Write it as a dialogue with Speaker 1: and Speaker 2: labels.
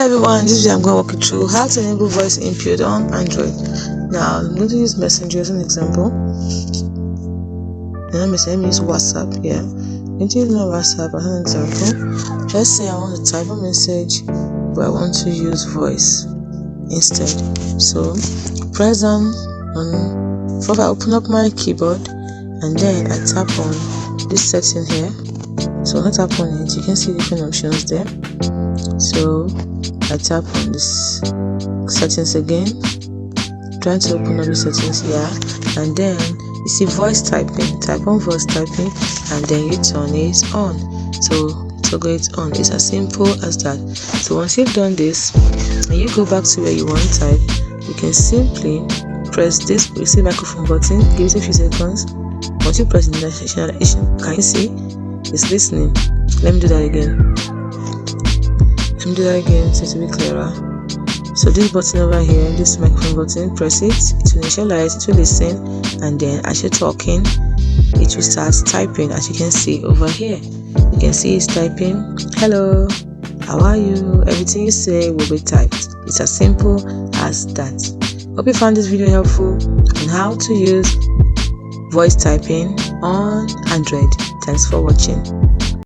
Speaker 1: Hi everyone, this video I'm going to walk you through how to enable voice input on Android. Now I'm going to use Messenger as an example. Let me use WhatsApp here. I'm going to use my WhatsApp as an example. Let's say I want to type a message, but I want to use voice instead. So press on I open up my keyboard and then I tap on this setting here. So when I tap on it, you can see different options there. So I tap on this settings again, trying to open up the settings here, and then you see voice typing. Type on voice typing and then you turn it on. So toggle it on. It's as simple as that. So once you've done this and you go back to where you want to type, you can simply press this receive microphone button, give it a few seconds. Once you press the notification, can you see it's listening? Let me do that again. So to be clearer. So this button over here, this microphone button, press it, it will initialize, it will listen, and then as you're talking, it will start typing. As you can see over here, you can see it's typing, hello, how are you? Everything you say will be typed. It's as simple as that. Hope you found this video helpful on how to use voice typing on Android. Thanks for watching.